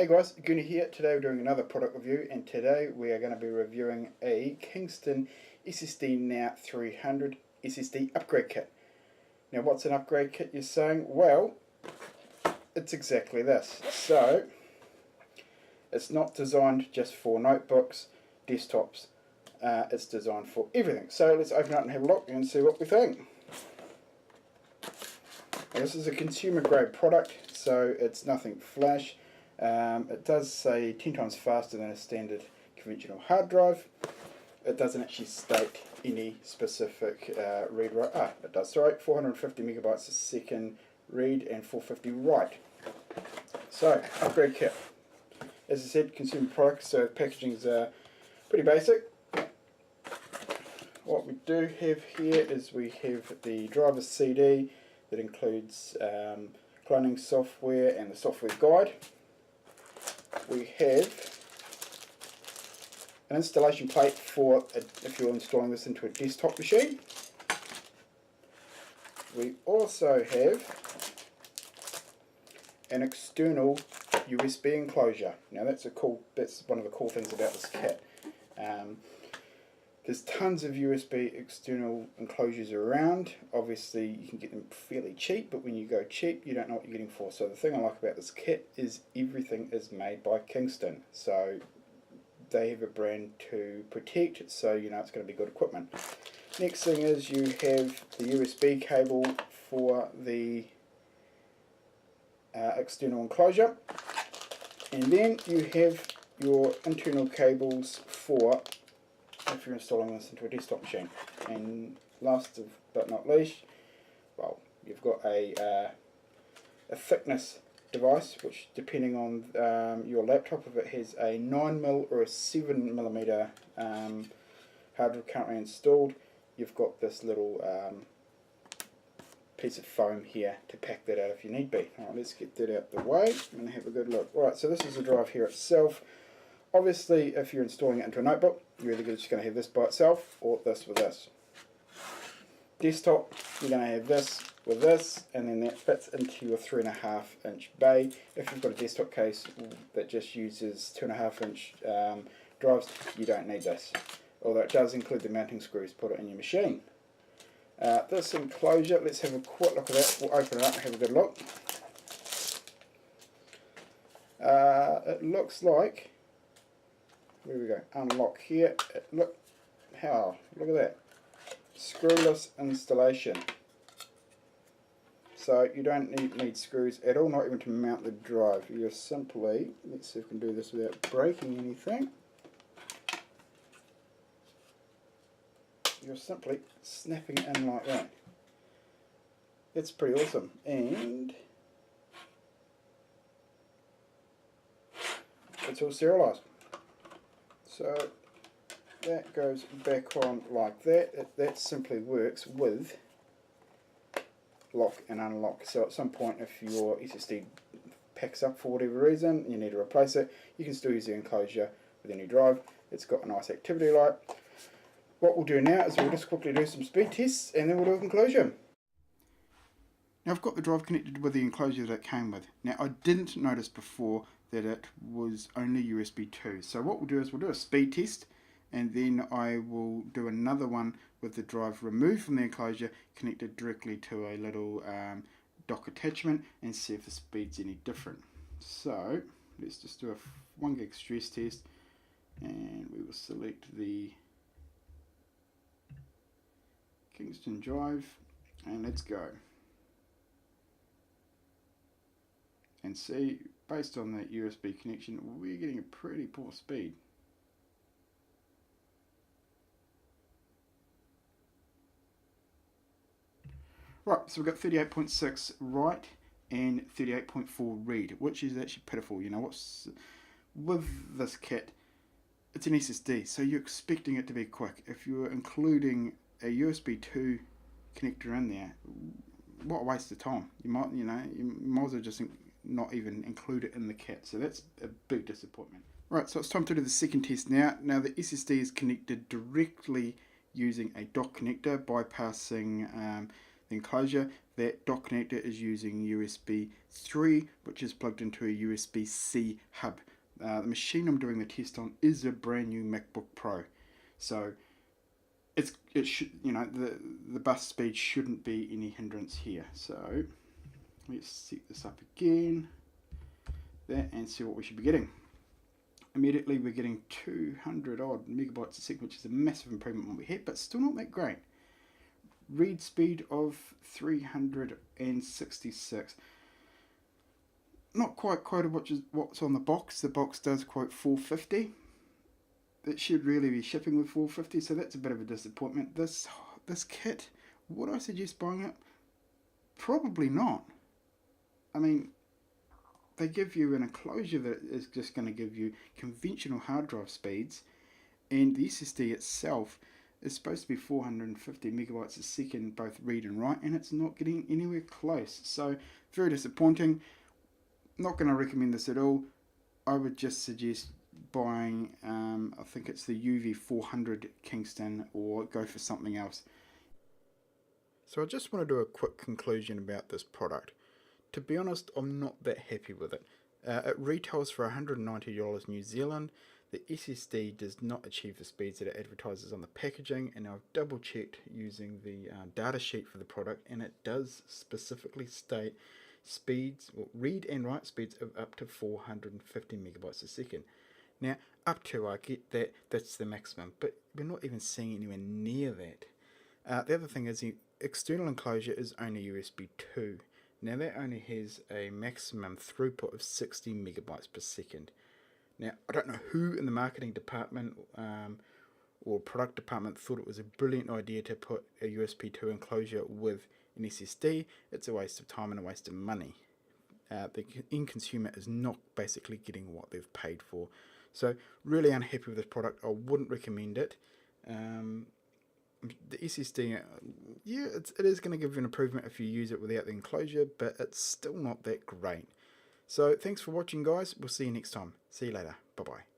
Hey guys, Goonie here. Today we're doing another product review, and today we are going to be reviewing a Kingston SSDNow 300 SSD upgrade kit. Now what's an upgrade kit, you're saying? Well, it's exactly this. So, it's not designed just for notebooks, desktops, it's designed for everything. So let's open it up and have a look and see what we think. Now, this is a consumer grade product, so it's nothing flash. It does say 10 times faster than a standard conventional hard drive. It doesn't actually state any specific read write. It does, sorry, 450 megabytes a second read and 450 write. So, upgrade kit. As I said, consumer product, so packaging is pretty basic. What we do have here is we have the driver CD that includes cloning software and the software guide. We have an installation plate for if you're installing this into a desktop machine. We also have an external USB enclosure. Now that's one of the cool things about this kit. There's tons of USB external enclosures around. Obviously you can get them fairly cheap, but when you go cheap you don't know what you're getting for. So the thing I like about this kit is everything is made by Kingston. So they have a brand to protect, so you know it's going to be good equipment. Next thing is you have the USB cable for the external enclosure, and then you have your internal cables for if you're installing this into a desktop machine. And last but not least, well, you've got a thickness device, which depending on your laptop, if it has a 9mm or a 7mm hard drive currently installed, you've got this little piece of foam here to pack that out if you need be. Alright, let's get that out the way and have a good look. Right, so this is the drive here itself. Obviously, if you're installing it into a notebook, you're either just going to have this by itself or this with this. Desktop, you're going to have this with this, and then that fits into your 3.5-inch bay. If you've got a desktop case that just uses 2.5-inch drives, you don't need this. Although it does include the mounting screws to put it in your machine. This enclosure, let's have a quick look at that. We'll open it up and have a good look. It looks like, where we go, unlock here. Look at that, screwless installation. So you don't need screws at all, not even to mount the drive. You're simply, let's see if we can do this without breaking anything. You're simply snapping it in like that. It's pretty awesome, and it's all serialized. So that goes back on like that. That simply works with lock and unlock. So at some point, if your SSD packs up for whatever reason, you need to replace it, you can still use the enclosure with a new drive. It's got a nice activity light. What we'll do now is we'll just quickly do some speed tests and then we'll do a conclusion. Now I've got the drive connected with the enclosure that it came with. Now I didn't notice before that it was only USB 2. So what we'll do is we'll do a speed test, and then I will do another one with the drive removed from the enclosure, connected directly to a little dock attachment, and see if the speed's any different. So let's just do a 1 gig stress test, and we will select the Kingston drive, and let's go. And see, based on that USB connection, we're getting a pretty poor speed. Right, so we've got 38.6 write and 38.4 read, which is actually pitiful. You know, what's with this kit, it's an SSD, so you're expecting it to be quick. If you're including a USB 2 connector in there, what a waste of time. You might as well just not even include it in the kit. So that's a big disappointment. Right, so it's time to do the second test now. Now the SSD is connected directly using a dock connector, bypassing the enclosure. That dock connector is using USB 3, which is plugged into a USB-C hub. The machine I'm doing the test on is a brand new MacBook Pro, so it should, the bus speed shouldn't be any hindrance here. So let's set this up again, and see what we should be getting. Immediately we're getting 200 odd megabytes a second, which is a massive improvement on what we had, but still not that great. Read speed of 366. Not quite quoted what's on the box. The box does quote 450. It should really be shipping with 450, so that's a bit of a disappointment. This kit, would I suggest buying it? Probably not. I mean, they give you an enclosure that is just going to give you conventional hard drive speeds, and the SSD itself is supposed to be 450 megabytes a second, both read and write, and it's not getting anywhere close. So very disappointing. Not going to recommend this at all. I would just suggest buying, I think it's the UV400 Kingston, or go for something else. So I just want to do a quick conclusion about this product. To be honest, I'm not that happy with it. It retails for $190 New Zealand. The SSD does not achieve the speeds that it advertises on the packaging, and I've double checked using the data sheet for the product, and it does specifically state speeds, or read and write speeds of up to 450 megabytes a second. Now, up to, I get that, that's the maximum, but we're not even seeing anywhere near that. The other thing is the external enclosure is only USB 2. Now that only has a maximum throughput of 60 megabytes per second. Now, I don't know who in the marketing department or product department thought it was a brilliant idea to put a USB 2 enclosure with an SSD. It's a waste of time and a waste of money. The end consumer is not basically getting what they've paid for. So, really unhappy with this product. I wouldn't recommend it. The SSD, yeah, it is going to give you an improvement if you use it without the enclosure, but it's still not that great. So thanks for watching, guys. We'll see you next time. See you later. Bye bye.